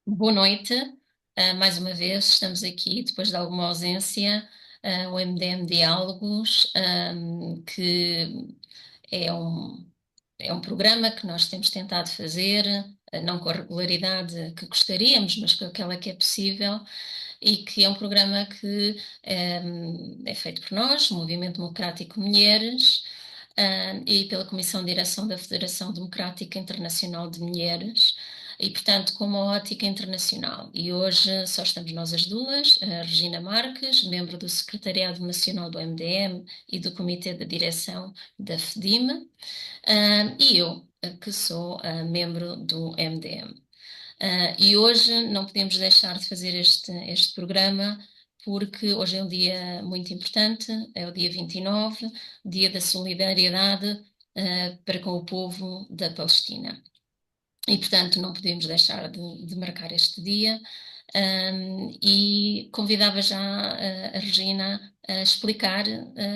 Boa noite. Mais uma vez estamos aqui depois de alguma ausência, o MDM Diálogos, que é um programa que nós temos tentado fazer, não com a regularidade que gostaríamos, mas com aquela que é possível, e que é um programa que é feito por nós, o Movimento Democrático Mulheres, e pela Comissão de Direção da Federação Democrática Internacional de Mulheres, e, portanto, com uma ótica internacional. E hoje só estamos nós as duas, a Regina Marques, membro do Secretariado Nacional do MDM e do Comitê de Direção da FDIM, e eu, que sou membro do MDM. E hoje não podemos deixar de fazer este programa, porque hoje é um dia muito importante, é o dia 29, dia da solidariedade, para com o povo da Palestina. E, portanto, não podemos deixar de marcar este dia. E convidava já a Regina a explicar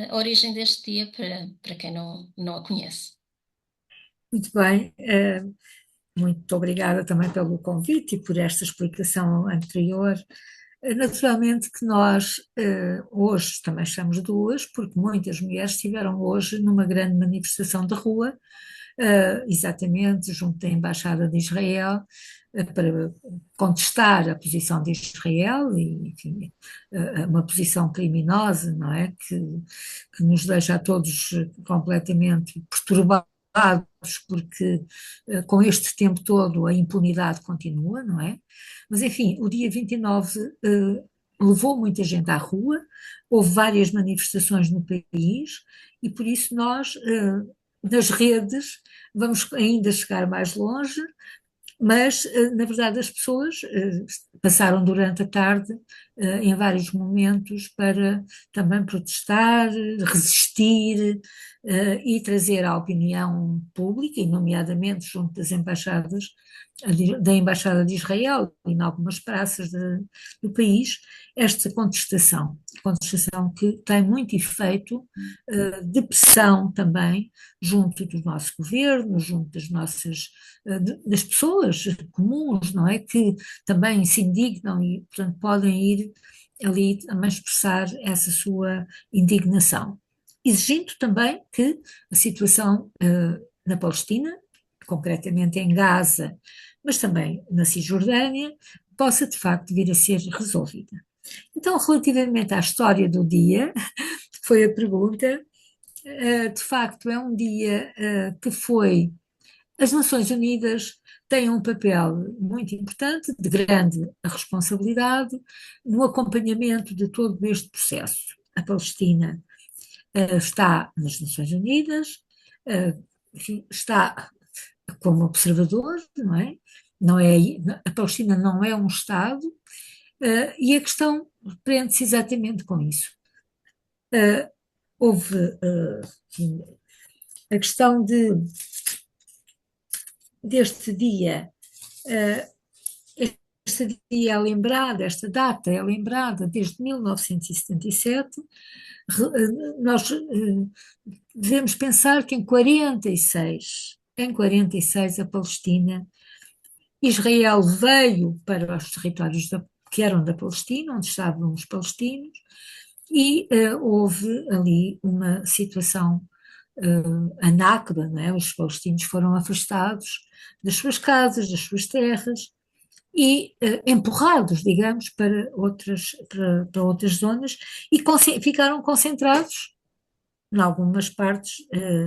a origem deste dia para quem não a conhece. Muito bem, muito obrigada também pelo convite e por esta explicação anterior. Naturalmente que nós hoje também estamos duas, porque muitas mulheres estiveram hoje numa grande manifestação de rua, exatamente junto da Embaixada de Israel, para contestar a posição de Israel e, enfim, uma posição criminosa, não é? Que nos deixa a todos completamente perturbados, porque com este tempo todo a impunidade continua, não é? Mas enfim, o dia 29 levou muita gente à rua, houve várias manifestações no país e por isso nós, nas redes, vamos ainda chegar mais longe, mas, na verdade, as pessoas passaram durante a tarde, em vários momentos, para também protestar, resistir, e trazer à opinião pública, e nomeadamente junto das embaixadas, da Embaixada de Israel e em algumas praças do país, esta contestação que tem muito efeito de pressão também junto do nosso governo, junto das pessoas comuns, não é? Que também se indignam e, portanto, podem ir ali também expressar essa sua indignação. Exigindo também que a situação na Palestina, concretamente em Gaza, mas também na Cisjordânia, possa de facto vir a ser resolvida. Então, relativamente à história do dia, que foi a pergunta, de facto é um dia que foi as Nações Unidas têm um papel muito importante, de grande responsabilidade, no acompanhamento de todo este processo. A Palestina está nas Nações Unidas, enfim, está como observador, não é? Não é? A Palestina não é um Estado, e a questão prende-se exatamente com isso. Uh, houve enfim, a questão deste dia. Uh, Este dia é lembrado, esta data é lembrada desde 1977. Nós devemos pensar que em 46 a Palestina, Israel veio para os territórios que eram da Palestina, onde estavam os palestinos, e houve ali uma situação anáqueda, não é? Os palestinos foram afastados das suas casas, das suas terras, e empurrados, digamos, para outras zonas e ficaram concentrados em algumas partes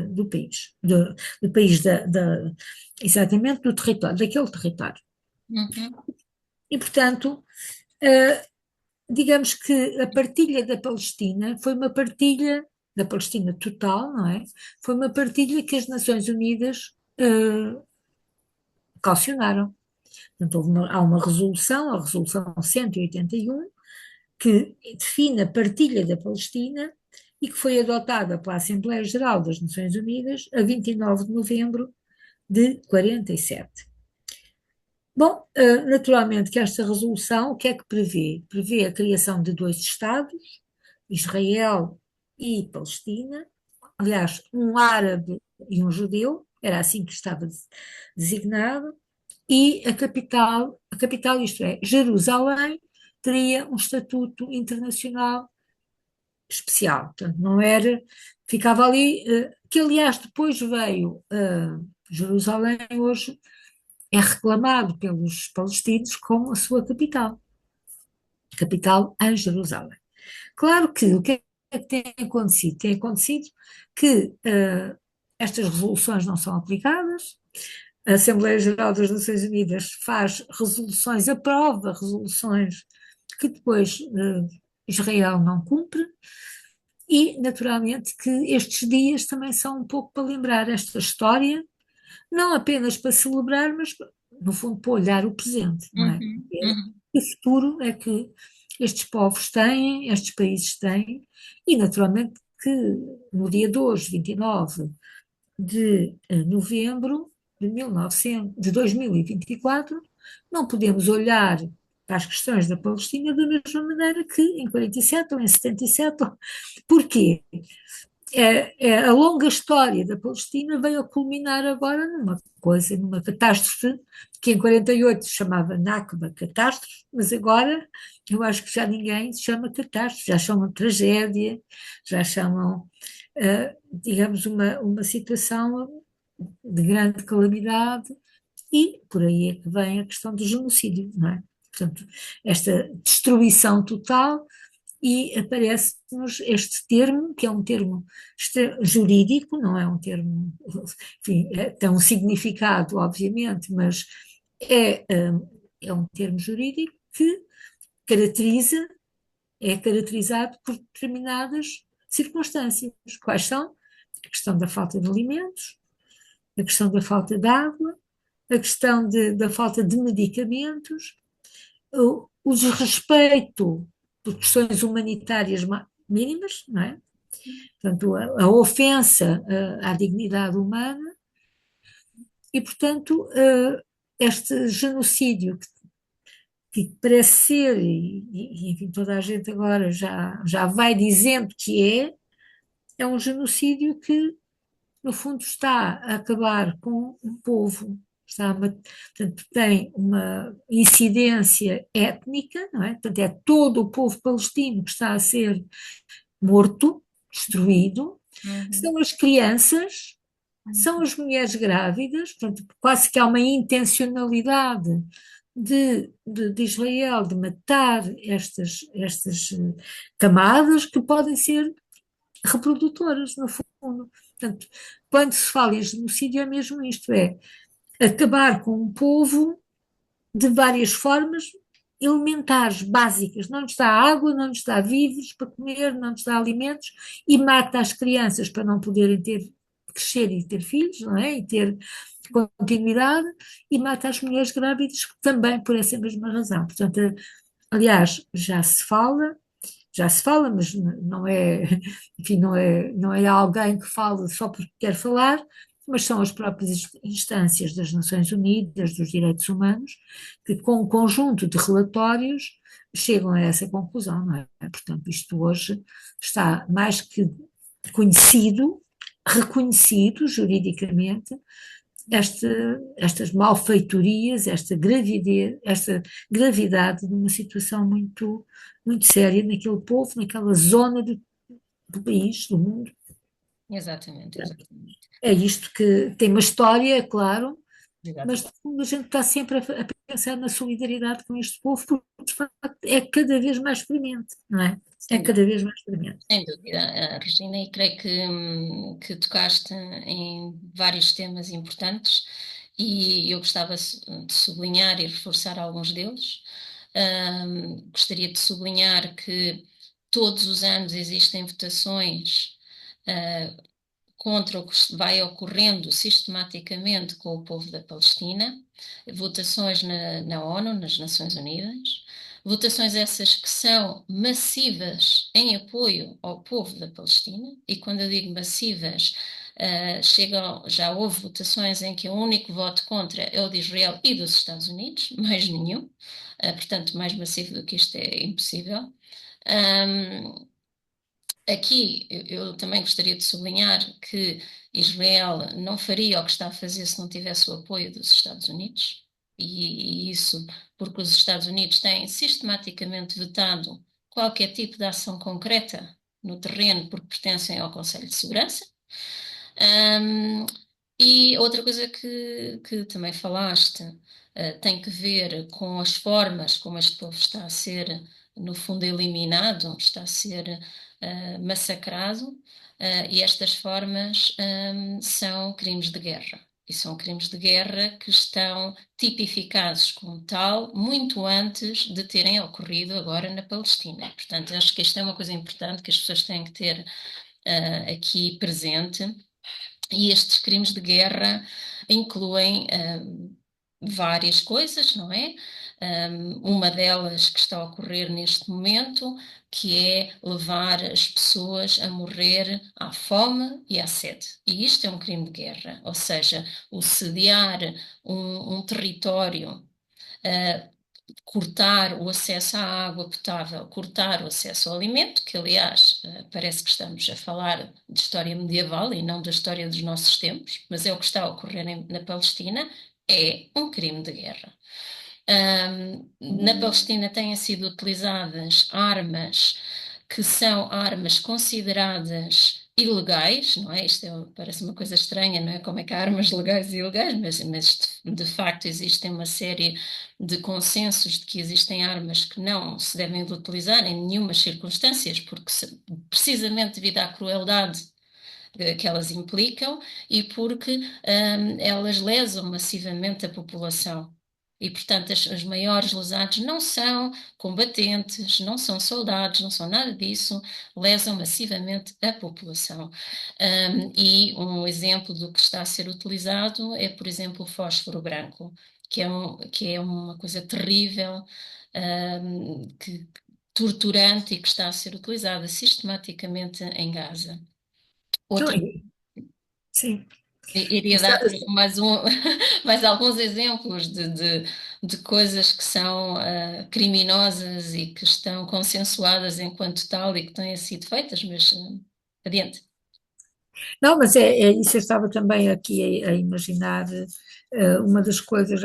do país, do país exatamente do território, daquele território. Uhum. E, portanto, uh, digamos que a partilha da Palestina foi uma partilha da Palestina total, não é? Foi uma partilha que as Nações Unidas caucionaram. Portanto, há uma resolução, a Resolução 181, que define a partilha da Palestina e que foi adotada pela Assembleia Geral das Nações Unidas a 29 de novembro de 47. Bom, naturalmente que esta resolução, o que é que prevê? Prevê a criação de dois Estados, Israel e Palestina, aliás, um árabe e um judeu, era assim que estava designado, e a capital, isto é, Jerusalém, teria um estatuto internacional especial. Portanto, não era, ficava ali, que aliás depois veio Jerusalém hoje é reclamado pelos palestinos como a sua capital em Jerusalém. Claro que o que é que tem acontecido? Tem acontecido que estas resoluções não são aplicadas, a Assembleia Geral das Nações Unidas faz resoluções, aprova resoluções que depois Israel não cumpre, e naturalmente que estes dias também são um pouco para lembrar esta história, não apenas para celebrar, mas no fundo para olhar o presente, não é? Uhum, É uhum, o futuro é que estes povos têm, estes países têm, e naturalmente que no dia de hoje, 29 de novembro de 1900, de 2024, não podemos olhar para as questões da Palestina da mesma maneira que em 47 ou em 77. Porquê? A longa história da Palestina veio a culminar agora numa coisa, numa catástrofe que em 48 se chamava Nakba catástrofe, mas agora eu acho que já ninguém se chama catástrofe, já chamam tragédia, já chamam, digamos, uma situação de grande calamidade, e por aí é que vem a questão do genocídio, não é? Portanto, esta destruição total, e aparece-nos este termo, que é um termo jurídico, não é um termo, enfim, tem um significado, obviamente, mas é um termo jurídico que caracteriza, é caracterizado por determinadas circunstâncias. Quais são? A questão da falta de alimentos, a questão da falta de água, a questão da falta de medicamentos, o desrespeito por questões humanitárias mínimas, não é? Portanto, a ofensa à dignidade humana, e, portanto, este genocídio que parece ser, e, enfim, toda a gente agora já vai dizendo que é um genocídio que no fundo está a acabar com um povo, portanto, tem uma incidência étnica, não é? Portanto, é todo o povo palestino que está a ser morto, destruído, uhum, são as crianças, são uhum. as mulheres grávidas, portanto, quase que há uma intencionalidade de Israel de matar estas camadas que podem ser reprodutoras, no fundo. Portanto, quando se fala em genocídio é mesmo isto, é acabar com um povo de várias formas elementares, básicas. Não nos dá água, não nos dá víveres para comer, não nos dá alimentos, e mata as crianças para não poderem crescer e ter filhos, não é? E ter continuidade, e mata as mulheres grávidas também por essa mesma razão. Portanto, aliás, já se fala, mas não é, enfim, não é alguém que fala só porque quer falar, mas são as próprias instâncias das Nações Unidas, dos direitos humanos, que com um conjunto de relatórios chegam a essa conclusão, não é? Portanto, isto hoje está mais que conhecido, reconhecido juridicamente, estas malfeitorias, esta gravidade de uma situação muito, muito séria naquele povo, naquela zona do país, do mundo. Exatamente, exatamente. É isto que tem uma história, é claro, mas Exatamente. no fundo a gente está sempre a pensar na solidariedade com este povo, porque de facto é cada vez mais premente, não é? É Sem cada dúvida, vez mais premente. sem dúvida, Regina, e creio que tocaste em vários temas importantes e eu gostava de sublinhar e reforçar alguns deles. Gostaria de sublinhar que todos os anos existem votações contra o que vai ocorrendo sistematicamente com o povo da Palestina, votações na ONU, nas Nações Unidas, votações essas que são massivas em apoio ao povo da Palestina, e quando eu digo massivas, já houve votações em que o único voto contra é o de Israel e dos Estados Unidos, mais nenhum, portanto, mais massivo do que isto é impossível. Um, Aqui eu também gostaria de sublinhar que Israel não faria o que está a fazer se não tivesse o apoio dos Estados Unidos. e isso porque os Estados Unidos têm sistematicamente vetado qualquer tipo de ação concreta no terreno porque pertencem ao Conselho de Segurança. Um, e outra coisa que também falaste, tem que ver com as formas como este povo está a ser, no fundo, eliminado, está a ser massacrado, e estas formas, são crimes de guerra. E são crimes de guerra que estão tipificados como tal muito antes de terem ocorrido agora na Palestina. Portanto, acho que isto é uma coisa importante que as pessoas têm que ter aqui presente. E estes crimes de guerra incluem várias coisas, não é? Uma delas que está a ocorrer neste momento, que é levar as pessoas a morrer à fome e à sede. E isto é um crime de guerra, ou seja, o sediar um território, uh, cortar o acesso à água potável, cortar o acesso ao alimento, que aliás parece que estamos a falar de história medieval e não da história dos nossos tempos, mas é o que está a ocorrer na Palestina, é um crime de guerra. Na Palestina têm sido utilizadas armas que são armas consideradas ilegais, não é? Parece uma coisa estranha, não é? Como é que há armas legais e ilegais, mas de facto existem uma série de consensos de que existem armas que não se devem de utilizar em nenhumas circunstâncias, porque precisamente devido à crueldade que elas implicam e porque elas lesam massivamente a população. E, portanto, os maiores lesados não são combatentes, não são soldados, não são nada disso, lesam massivamente a população. E um exemplo do que está a ser utilizado é, por exemplo, o fósforo branco, que é uma coisa terrível, torturante e que está a ser utilizada sistematicamente em Gaza. Então, Outra sim. Iria Está- dar mais alguns exemplos de coisas que são criminosas e que estão consensuadas enquanto tal e que têm sido feitas, mas adiante. Não, mas é isso, eu estava também aqui a imaginar uma das coisas,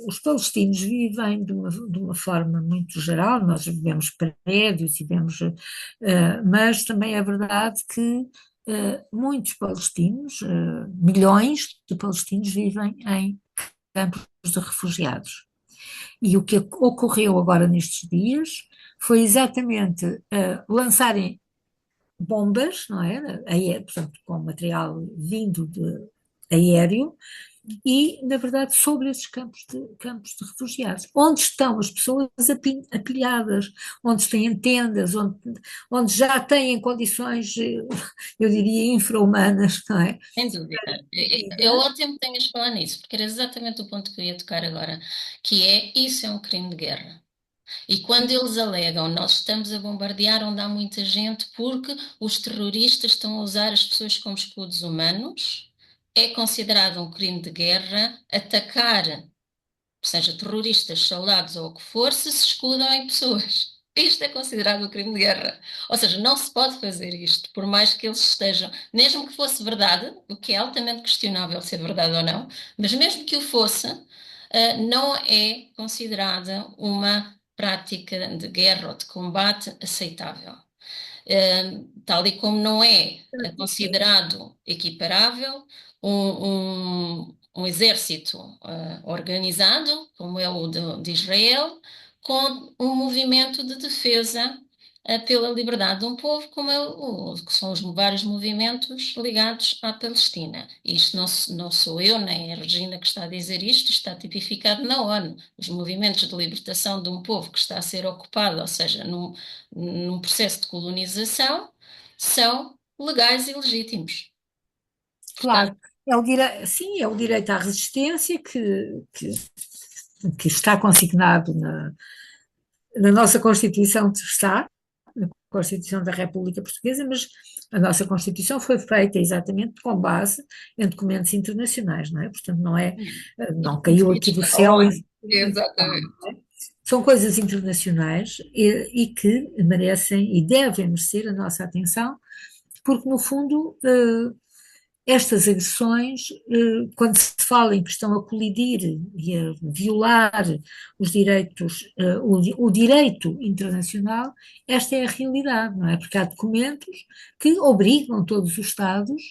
os palestinos vivem de uma forma muito geral, nós vivemos prédios e vemos, mas também é verdade que muitos palestinos, milhões de palestinos vivem em campos de refugiados. E o que ocorreu agora nestes dias foi exatamente lançarem bombas, não é? Portanto, com material vindo de aéreo, e, na verdade, sobre esses campos de refugiados, onde estão as pessoas apilhadas, onde têm tendas, onde já têm condições, eu diria, infra-humanas, não é? Sem dúvida. É Vida. ótimo que tenhas falado nisso, porque era exatamente o ponto que eu ia tocar agora, que é, isso é um crime de guerra. E quando eles alegam, nós estamos a bombardear onde há muita gente porque os terroristas estão a usar as pessoas como escudos humanos, é considerado um crime de guerra atacar, seja terroristas, soldados ou o que for, se escudam em pessoas. Isto é considerado um crime de guerra. Ou seja, não se pode fazer isto, por mais que eles estejam, mesmo que fosse verdade, o que é altamente questionável se é verdade ou não, mas mesmo que o fosse, não é considerada uma prática de guerra ou de combate aceitável. Tal e como não é considerado equiparável um exército organizado, como é o de Israel, com um movimento de defesa pela liberdade de um povo, como que são os vários movimentos ligados à Palestina. Isto não sou eu, nem a Regina que está a dizer isto, está tipificado na ONU. Os movimentos de libertação de um povo que está a ser ocupado, ou seja, num processo de colonização, são legais e legítimos. Portanto, Claro, sim, é o direito à resistência que está consignado na nossa Constituição, está, na Constituição da República Portuguesa, mas a nossa Constituição foi feita exatamente com base em documentos internacionais, não é? Portanto, não caiu aqui do céu. exatamente. São coisas internacionais e que merecem e devem merecer a nossa atenção, porque, no fundo, estas agressões, quando se fala em que estão a colidir e a violar os direitos, o direito internacional, esta é a realidade, não é? Porque há documentos que obrigam todos os Estados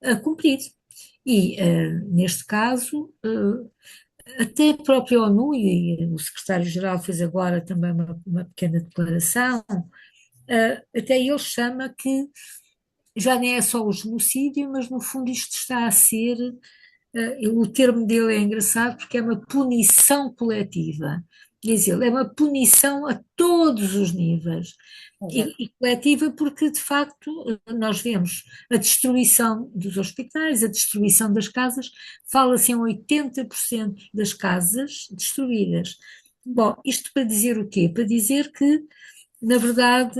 a cumprir. E, neste caso, até a própria ONU, e o secretário-geral fez agora também uma pequena declaração, até ele chama que já nem é só o genocídio, mas no fundo isto está a ser, o termo dele é engraçado porque é uma punição coletiva. Diz ele, é uma punição a todos os níveis. Exato. E coletiva porque, de facto, nós vemos a destruição dos hospitais, a destruição das casas, fala-se em 80% das casas destruídas. Bom, isto para dizer o quê? Para dizer que, na verdade,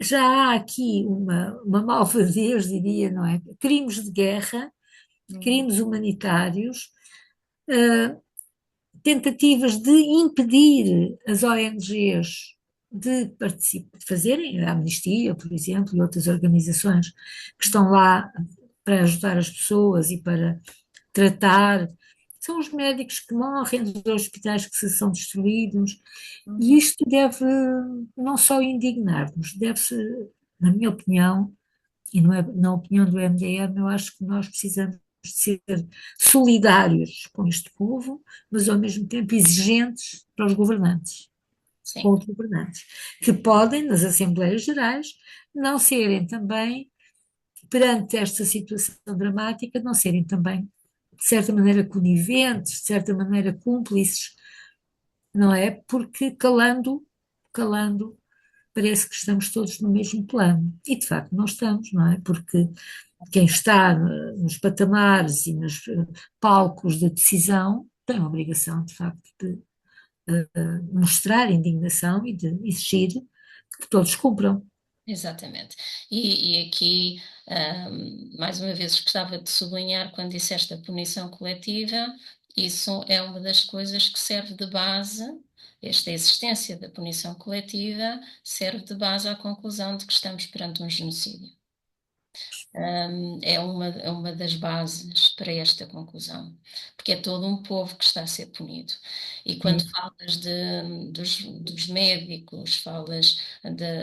já há aqui uma malvadez, diria, não é? Crimes de guerra, Uhum. crimes humanitários, eh, tentativas de impedir as ONGs de fazerem a Amnistia, por exemplo, e outras organizações que estão lá para ajudar as pessoas e para tratar. São os médicos que morrem, os hospitais que se são destruídos, e Uhum. isto deve não só indignar-nos, deve-se, na minha opinião, e não é, na opinião do MDM, eu acho que nós precisamos de ser solidários com este povo, mas ao mesmo tempo exigentes para os governantes, Sim, com os governantes, que podem, nas Assembleias Gerais, não serem também, perante esta situação dramática, não serem também, de certa maneira, coniventes, de certa maneira, cúmplices, não é? Porque calando, parece que estamos todos no mesmo plano. E de facto não estamos, não é? Porque quem está nos patamares e nos palcos de decisão tem a obrigação, de facto, de mostrar indignação e de exigir que todos cumpram. exatamente. E aqui, mais uma vez, gostava de sublinhar, quando disseste a punição coletiva, isso é uma das coisas que serve de base, esta existência da punição coletiva serve de base à conclusão de que estamos perante um genocídio. É uma das bases para esta conclusão, porque é todo um povo que está a ser punido. E quando É, falas dos médicos, falas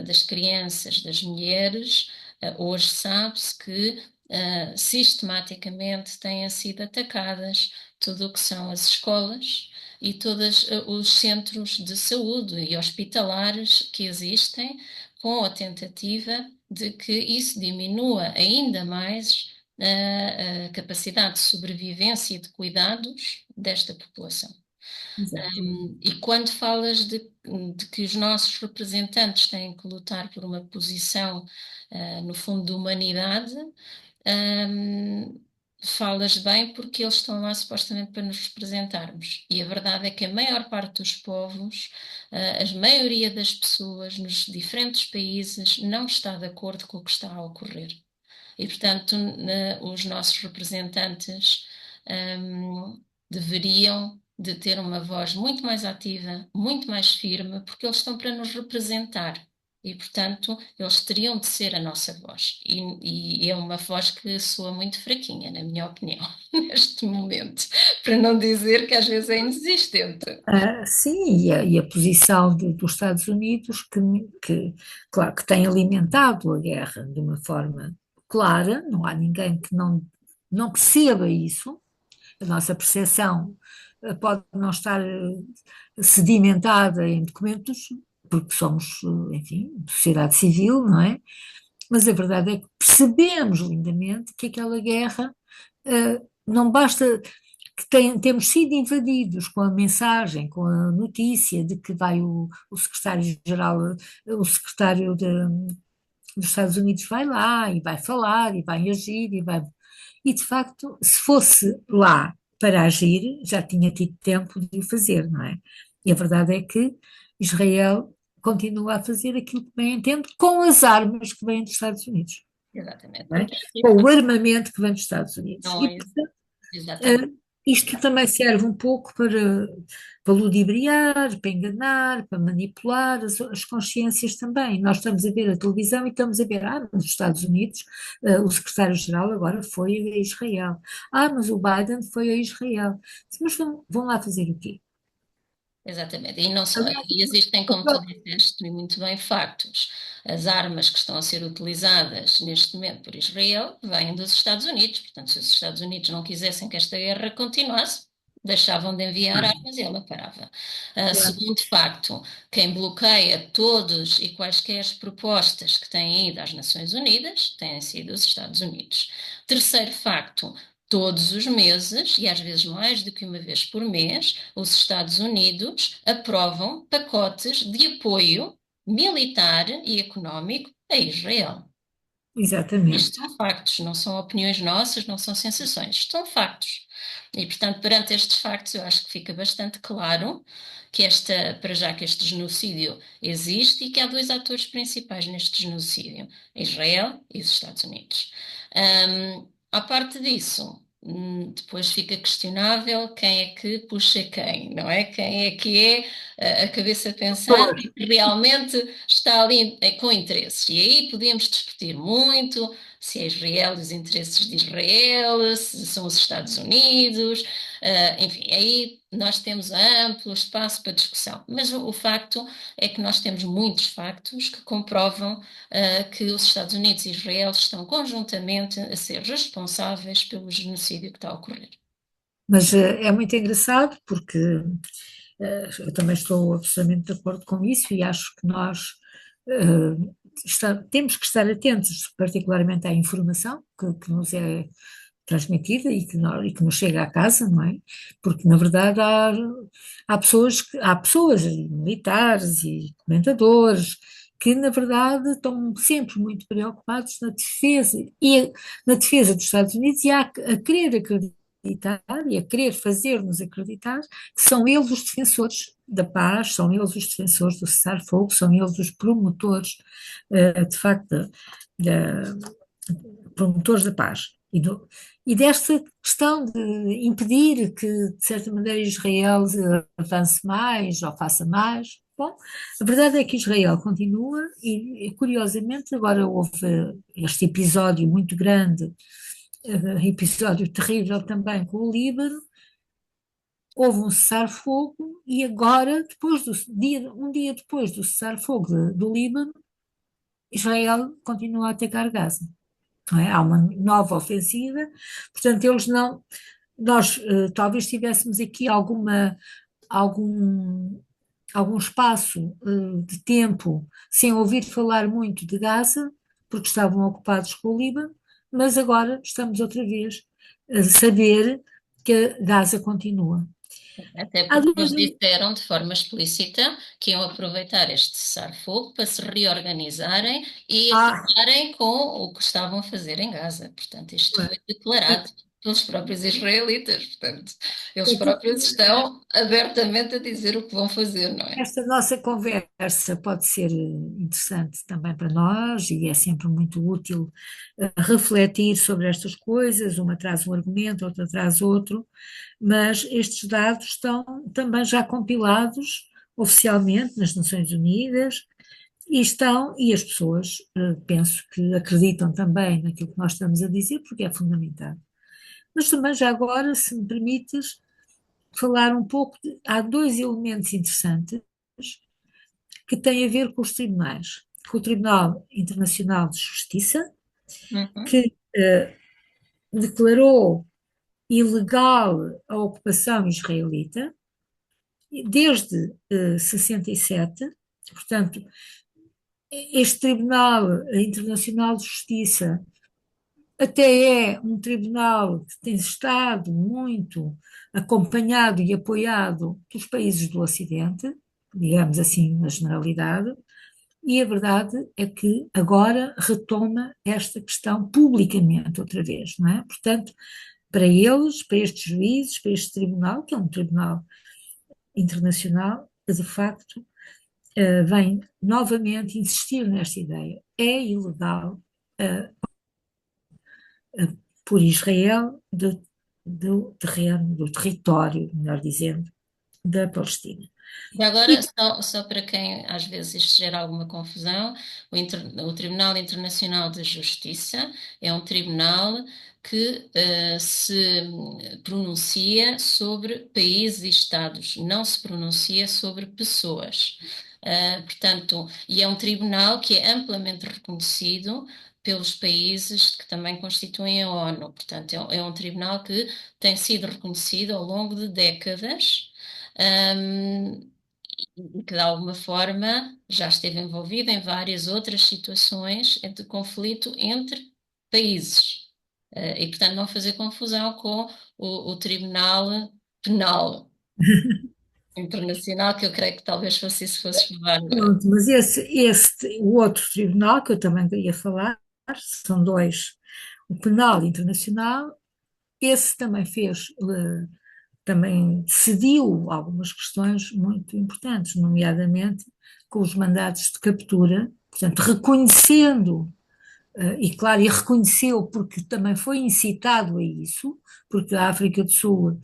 das crianças, das mulheres, hoje sabe-se que sistematicamente têm sido atacadas tudo o que são as escolas e todos os centros de saúde e hospitalares que existem, com a tentativa de que isso diminua ainda mais a capacidade de sobrevivência e de cuidados desta população. exato. E quando falas de que os nossos representantes têm que lutar por uma posição, no fundo, de humanidade, hum, falas bem porque eles estão lá supostamente para nos representarmos. E a verdade é que a maior parte dos povos, a maioria das pessoas nos diferentes países não está de acordo com o que está a ocorrer. E, portanto, os nossos representantes, deveriam de ter uma voz muito mais ativa, muito mais firme, porque eles estão para nos representar. E, portanto, eles teriam de ser a nossa voz. E é uma voz que soa muito fraquinha, na minha opinião, neste momento. Para não dizer que às vezes é inexistente. Sim, e a posição dos Estados Unidos, claro, que tem alimentado a guerra de uma forma clara, não há ninguém que não perceba isso. A nossa percepção pode não estar sedimentada em documentos, porque somos, enfim, sociedade civil, não é? Mas a verdade é que percebemos lindamente que aquela guerra não basta que temos sido invadidos com a mensagem, com a notícia de que vai o secretário-geral, o secretário dos Estados Unidos vai lá e vai falar e vai agir e de facto, se fosse lá para agir, já tinha tido tempo de o fazer, não é? E a verdade é que Israel continua a fazer aquilo que bem entende com as armas que vêm dos Estados Unidos, Exatamente. não é? Porque aqui Com o armamento que vem dos Estados Unidos. não E, é portanto, exatamente. isto também serve um pouco para para ludibriar, para enganar, para manipular as consciências também. Nós estamos a ver a televisão e estamos a ver, nos Estados Unidos, o secretário-geral agora foi a Israel. Mas o Biden foi a Israel. Mas vão lá fazer o quê? Exatamente, e não só, Aliás, e existem, o como tu próprio- disseste, e muito bem, factos. As armas que estão a ser utilizadas neste momento por Israel vêm dos Estados Unidos. Portanto, se os Estados Unidos não quisessem que esta guerra continuasse, deixavam de enviar armas e ela parava. Segundo facto, quem bloqueia todos e quaisquer propostas que têm ido às Nações Unidas têm sido os Estados Unidos. Terceiro facto, todos os meses, e às vezes mais do que uma vez por mês, os Estados Unidos aprovam pacotes de apoio militar e económico a Israel. Isto Exatamente. são factos, não são opiniões nossas, não são sensações, são factos. E, portanto, perante estes factos, eu acho que fica bastante claro que para já que este genocídio existe e que há dois atores principais neste genocídio, Israel e os Estados Unidos. À parte disso, depois fica questionável quem é que puxa quem, não é? Quem é que é a cabeça pensante e que realmente está ali com interesses. E aí podemos discutir muito se é Israel e os interesses de Israel, se são os Estados Unidos, enfim, aí nós temos amplo espaço para discussão. Mas o facto é que nós temos muitos factos que comprovam que os Estados Unidos e Israel estão conjuntamente a ser responsáveis pelo genocídio que está a ocorrer. Mas é muito engraçado porque eu também estou absolutamente de acordo com isso e acho que nós temos que estar atentos, particularmente à informação que nos é transmitida e que nos chega à casa, não é? Porque, na verdade, há pessoas, e militares e comentadores, que, na verdade, estão sempre muito preocupados na defesa dos Estados Unidos e a querer acreditar e a querer fazer-nos acreditar que são eles os defensores da paz, são eles os defensores do cessar-fogo, são eles os promotores, de facto, da, promotores da paz e desta questão de impedir que, de certa maneira, Israel avance mais ou faça mais. Bom, a verdade é que Israel continua curiosamente, agora houve este episódio muito grande, episódio terrível também com o Líbano, houve um cessar-fogo e agora, um dia depois do cessar-fogo do Líbano, Israel continua a atacar Gaza. Não é? Há uma nova ofensiva, portanto, nós talvez tivéssemos aqui algum, algum espaço de tempo sem ouvir falar muito de Gaza, porque estavam ocupados com o Líbano, mas agora estamos outra vez a saber que Gaza continua. Até Há porque dois, eles disseram de forma explícita que iam aproveitar este cessar-fogo para se reorganizarem e há, acabarem com o que estavam a fazer em Gaza. Portanto, isto foi declarado pelos próprios israelitas. Portanto, eles é tudo. próprios estão abertamente a dizer o que vão fazer, não é? Esta nossa conversa pode ser interessante também para nós e é sempre muito útil refletir sobre estas coisas, uma traz um argumento, outra traz outro, mas estes dados estão também já compilados oficialmente nas Nações Unidas e as pessoas, penso que acreditam também naquilo que nós estamos a dizer, porque é fundamental. Mas também já agora, se me permites, falar um pouco há dois elementos interessantes que têm a ver com os tribunais, com o Tribunal Internacional de Justiça, Uhum. que declarou ilegal a ocupação israelita desde 67, portanto, este Tribunal Internacional de Justiça até é um tribunal que tem estado muito acompanhado e apoiado pelos países do Ocidente, digamos assim, na generalidade, e a verdade é que agora retoma esta questão publicamente outra vez, não é? Portanto, para eles, para estes juízes, para este tribunal, que é um tribunal internacional, de facto, vem novamente insistir nesta ideia. É ilegal por Israel do terreno, do território, melhor dizendo, da Palestina. E agora, E, só para quem às vezes isto gera alguma confusão, o Tribunal Internacional de Justiça é um tribunal que se pronuncia sobre países e estados, não se pronuncia sobre pessoas. Portanto, e é um tribunal que é amplamente reconhecido pelos países que também constituem a ONU. Portanto, é um tribunal que tem sido reconhecido ao longo de décadas. Um, e que de alguma forma já esteve envolvido em várias outras situações de conflito entre países. E, portanto, não fazer confusão com o Tribunal Penal Internacional, que eu creio que talvez fosse isso que fosse falar agora. pronto, mas o outro tribunal que eu também queria falar, são dois. O Penal Internacional, esse também também decidiu algumas questões muito importantes, nomeadamente com os mandados de captura, portanto, reconhecendo, e claro, e reconheceu porque também foi incitado a isso, porque a África do Sul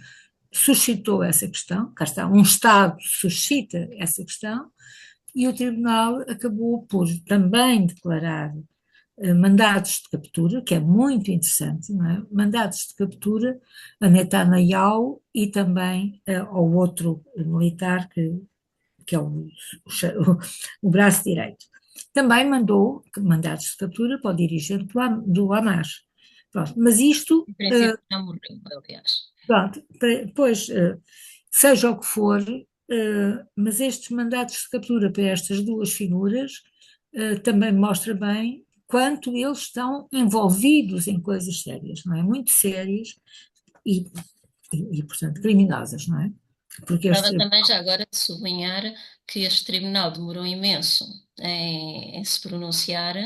suscitou essa questão, cá está, um Estado suscita essa questão, e o Tribunal acabou por também declarar mandados de captura, que é muito interessante, não é? Mandados de captura a Netanyahu e também ao outro militar que é o braço direito. Também mandou mandados de captura para o dirigente do Hamas. Pronto, mas isto, Em princípio, não morreu, aliás. pronto, depois, seja o que for, mas estes mandatos de captura para estas duas figuras também mostra bem quanto eles estão envolvidos em coisas sérias, não é? Muito sérias e, portanto, criminosas, não é? Porque Estava este, também já agora de sublinhar que este tribunal demorou imenso em se pronunciar,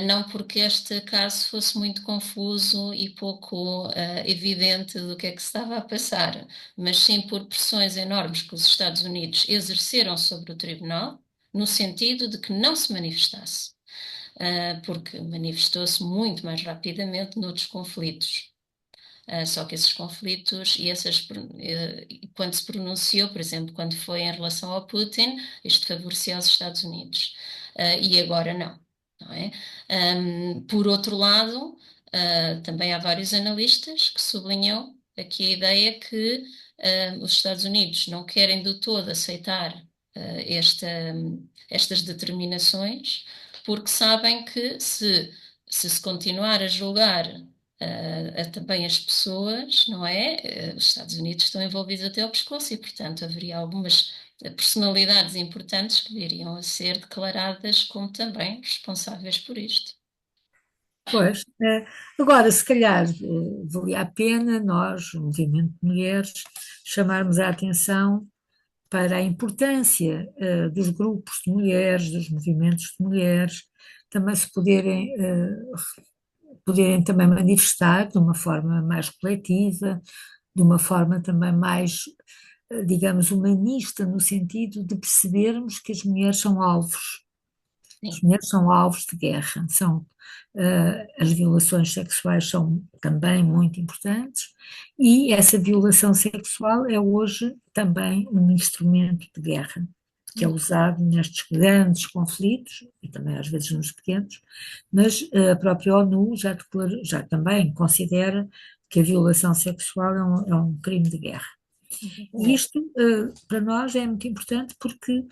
não porque este caso fosse muito confuso e pouco evidente do que é que se estava a passar, mas sim por pressões enormes que os Estados Unidos exerceram sobre o tribunal, no sentido de que não se manifestasse, porque manifestou-se muito mais rapidamente noutros conflitos. Só que esses conflitos quando se pronunciou, por exemplo, quando foi em relação ao Putin, isto favorecia os Estados Unidos. E agora não, não é? Por outro lado, também há vários analistas que sublinham aqui a ideia que os Estados Unidos não querem do todo aceitar estas determinações, porque sabem que se continuar a julgar também as pessoas, não é? Os Estados Unidos estão envolvidos até ao pescoço e, portanto, haveria algumas personalidades importantes que viriam a ser declaradas como também responsáveis por isto. pois, agora, se calhar, valia a pena nós, o Movimento de Mulheres, chamarmos a atenção para a importância dos grupos de mulheres, dos movimentos de mulheres, também se poderem também manifestar de uma forma mais coletiva, de uma forma também mais, digamos, humanista, no sentido de percebermos que as mulheres são alvos. As Sim, mulheres são alvos de guerra, as violações sexuais são também muito importantes e essa violação sexual é hoje também um instrumento de guerra que é usado nestes grandes conflitos e também às vezes nos pequenos, mas a própria ONU já também considera que a violação sexual é um crime de guerra. E exatamente. isto, para nós, é muito importante porque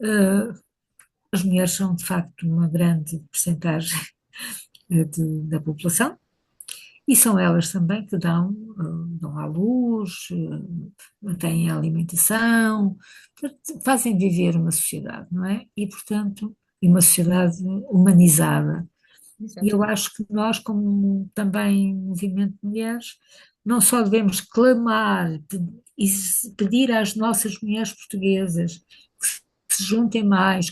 eh, as mulheres são, de facto, uma grande percentagem da população e são elas também que dão à luz, têm a alimentação, fazem viver uma sociedade, não é? E, portanto, e uma sociedade humanizada. E eu Exatamente. acho que nós, como também movimento de mulheres, não só devemos clamar e pedir às nossas mulheres portuguesas que se juntem mais,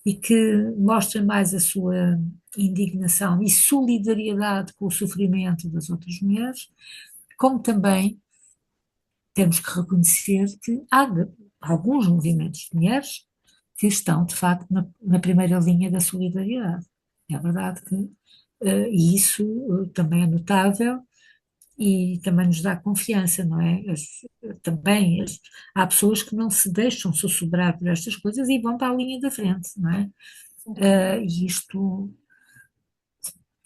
e que mostrem mais a sua indignação e solidariedade com o sofrimento das outras mulheres, como também temos que reconhecer que há alguns movimentos de mulheres que estão, de facto, na primeira linha da solidariedade. É verdade que, e isso também é notável, e também nos dá confiança, não é? Também há pessoas que não se deixam sussurrar por estas coisas e vão para a linha da frente, não é? E isto,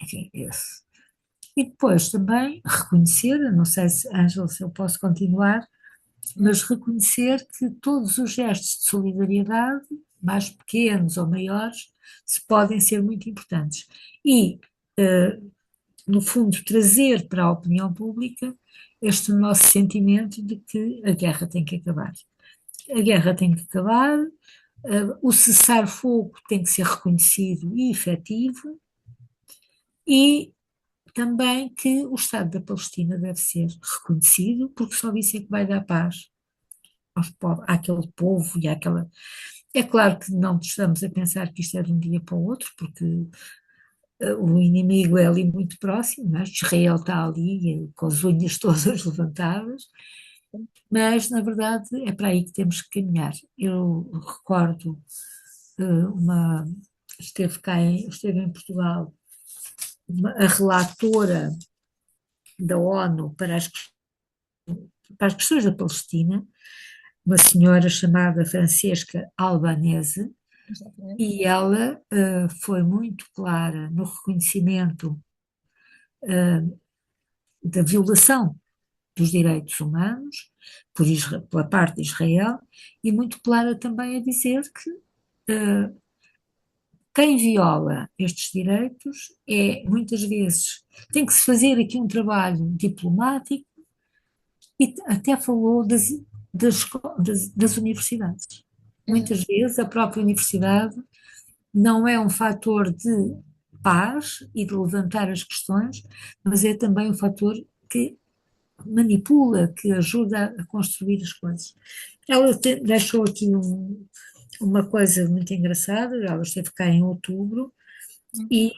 enfim, esse. E depois também reconhecer, não sei se, Ângela, se eu posso continuar, mas reconhecer que todos os gestos de solidariedade, mais pequenos ou maiores, se podem ser muito importantes. E, eh, no fundo, trazer para a opinião pública este nosso sentimento de que a guerra tem que acabar. A guerra tem que acabar, o cessar-fogo tem que ser reconhecido e efetivo, e também que o Estado da Palestina deve ser reconhecido, porque só isso é que vai dar paz àquele povo e àquela. É claro que não estamos a pensar que isto é de um dia para o outro, porque o inimigo é ali muito próximo, não é? Israel está ali com as unhas todas levantadas, mas na verdade é para aí que temos que caminhar. Eu recordo uma. Esteve em Portugal a relatora da ONU para as questões da Palestina, uma senhora chamada Francesca Albanese, Exatamente. e ela foi muito clara no reconhecimento da violação dos direitos humanos pela parte de Israel, e muito clara também a dizer que quem viola estes direitos muitas vezes, tem que se fazer aqui um trabalho diplomático, e até falou das universidades. Muitas vezes a própria universidade não é um fator de paz e de levantar as questões, mas é também um fator que manipula, que ajuda a construir as coisas. Ela deixou aqui uma coisa muito engraçada. Ela esteve cá em outubro e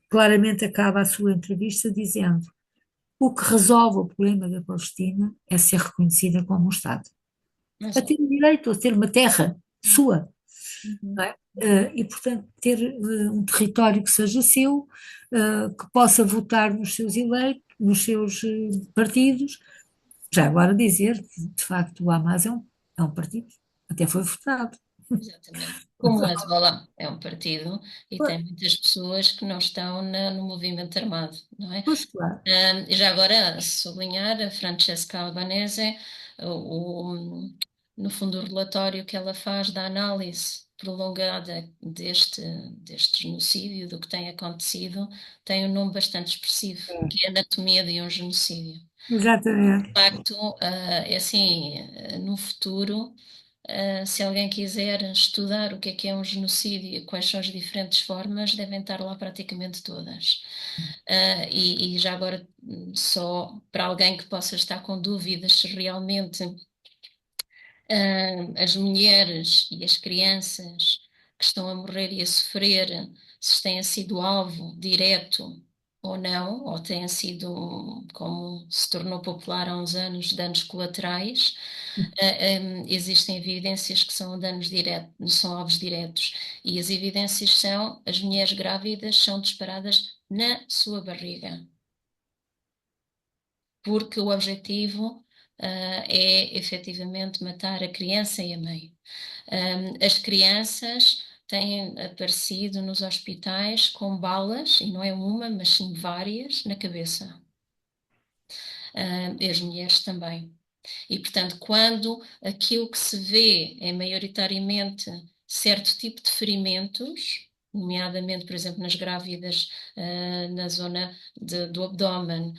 claramente acaba a sua entrevista dizendo: o que resolve o problema da Palestina é ser reconhecida como um Estado, a Exato. ter o direito a ter uma terra sua, não Uhum. é? E, portanto, ter um território que seja seu, que possa votar nos seus eleitos, nos seus partidos. Já agora dizer que, de facto, o Hamas é um partido, até foi votado. Exatamente. Como o Hezbollah é um partido e tem muitas pessoas que não estão no movimento armado, não é? Pois, claro. E já agora sublinhar a Francesca Albanese, o, no fundo o relatório que ela faz da análise prolongada deste genocídio, do que tem acontecido, tem um nome bastante expressivo, que é Anatomia de um Genocídio. Exatamente. De facto, é assim, no futuro, se alguém quiser estudar o que é um genocídio e quais são as diferentes formas, devem estar lá praticamente todas. E já agora, só para alguém que possa estar com dúvidas se realmente as mulheres e as crianças que estão a morrer e a sofrer, se têm sido alvo direto ou não, ou têm sido, como se tornou popular há uns anos, danos colaterais. Existem evidências que são danos diretos, são alvos diretos, e as evidências são: as mulheres grávidas são disparadas na sua barriga, porque o objetivo, é efetivamente matar a criança e a mãe. As crianças têm aparecido nos hospitais com balas, e não é uma, mas sim várias, na cabeça. E as mulheres também. E, portanto, quando aquilo que se vê é maioritariamente certo tipo de ferimentos, nomeadamente, por exemplo, nas grávidas, na zona do abdômen,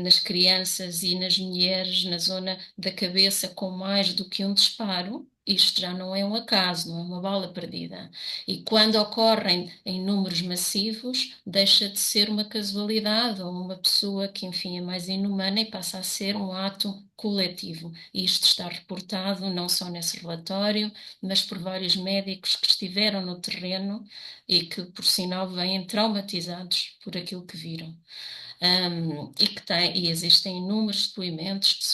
nas crianças e nas mulheres, na zona da cabeça, com mais do que um disparo, isto já não é um acaso, não é uma bala perdida. E quando ocorrem em números massivos, deixa de ser uma casualidade ou uma pessoa que, enfim, é mais inumana, e passa a ser um ato coletivo. E isto está reportado não só nesse relatório, mas por vários médicos que estiveram no terreno e que, por sinal, vêm traumatizados por aquilo que viram. E existem inúmeros depoimentos que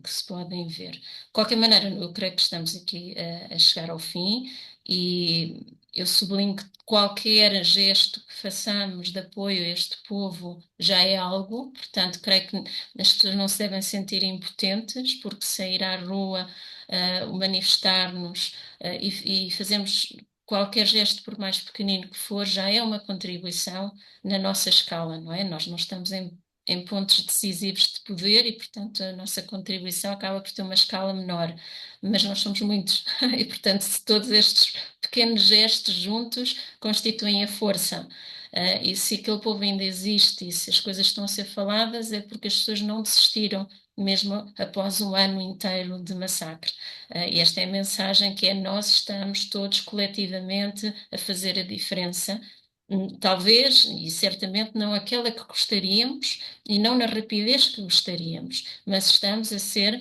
se podem ver. De qualquer maneira, eu creio que estamos aqui a chegar ao fim, e eu sublinho que qualquer gesto que façamos de apoio a este povo já é algo, portanto, creio que as pessoas não se devem sentir impotentes, porque sair à rua, manifestar-nos, e fazermos qualquer gesto, por mais pequenino que for, já é uma contribuição na nossa escala, não é? Nós não estamos em pontos decisivos de poder e, portanto, a nossa contribuição acaba por ter uma escala menor, mas nós somos muitos e, portanto, se todos estes pequenos gestos juntos constituem a força. E se aquele povo ainda existe e se as coisas estão a ser faladas, é porque as pessoas não desistiram, mesmo após um ano inteiro de massacre. E esta é a mensagem que é: nós estamos todos coletivamente a fazer a diferença. Talvez, e certamente não aquela que gostaríamos, e não na rapidez que gostaríamos, mas estamos a ser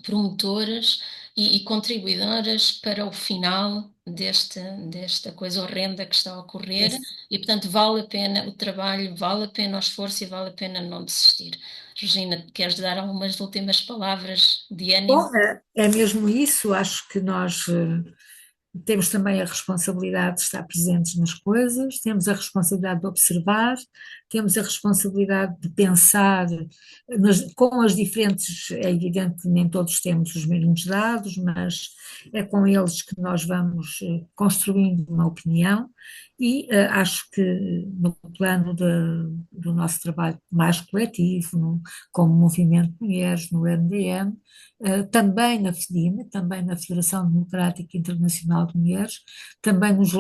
promotoras e contribuidoras para o final desta coisa horrenda que está a ocorrer, Esse. e portanto vale a pena o trabalho, vale a pena o esforço e vale a pena não desistir. Regina, queres dar algumas últimas palavras de ânimo? Bom, é mesmo isso. Acho que nós temos também a responsabilidade de estar presentes nas coisas, temos a responsabilidade de observar, temos a responsabilidade de pensar com as diferentes. É evidente que nem todos temos os mesmos dados, mas é com eles que nós vamos construindo uma opinião. E acho que no plano do nosso trabalho mais coletivo, como Movimento de Mulheres, no MDM, também na FEDIMA, também na Federação Democrática Internacional de Mulheres, também nos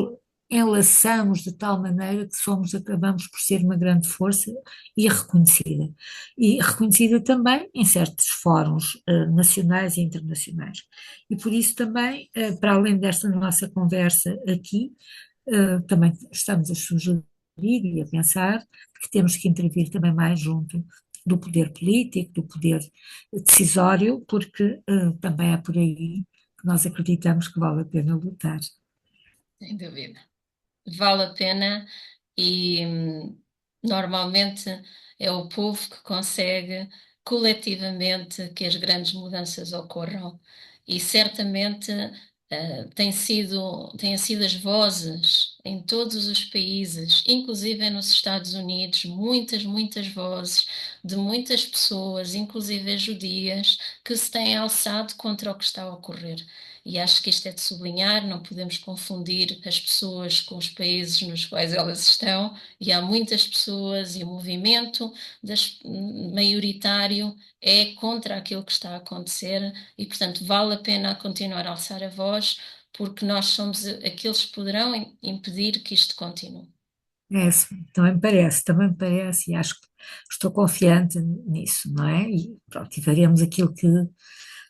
enlaçamos de tal maneira que acabamos por ser uma grande força e reconhecida. E reconhecida também em certos fóruns nacionais e internacionais. E por isso também, para além desta nossa conversa aqui, também estamos a sugerir e a pensar que temos que intervir também mais junto do poder político, do poder decisório, porque também é por aí que nós acreditamos que vale a pena lutar. Sem dúvida. Vale a pena e normalmente é o povo que consegue coletivamente que as grandes mudanças ocorram e certamente têm sido as vozes em todos os países, inclusive nos Estados Unidos, muitas vozes de muitas pessoas, inclusive judias, que se têm alçado contra o que está a ocorrer. E acho que isto é de sublinhar, não podemos confundir as pessoas com os países nos quais elas estão, e há muitas pessoas, e o movimento maioritário é contra aquilo que está a acontecer, e portanto vale a pena continuar a alçar a voz, porque nós somos aqueles que poderão impedir que isto continue. É, sim, também me parece, e acho que estou confiante nisso, não é? E pronto, e faremos aquilo que,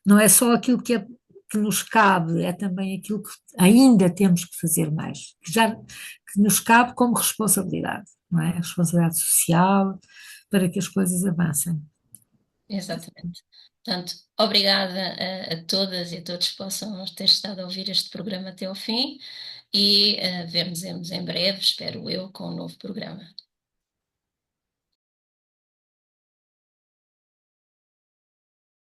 não é só aquilo que nos cabe, é também aquilo que ainda temos que fazer mais, que nos cabe como responsabilidade, não é? A responsabilidade social para que as coisas avancem. Exatamente. Portanto, obrigada a todas e a todos que possam ter estado a ouvir este programa até ao fim e vermos-nos em breve, espero eu, com um novo programa.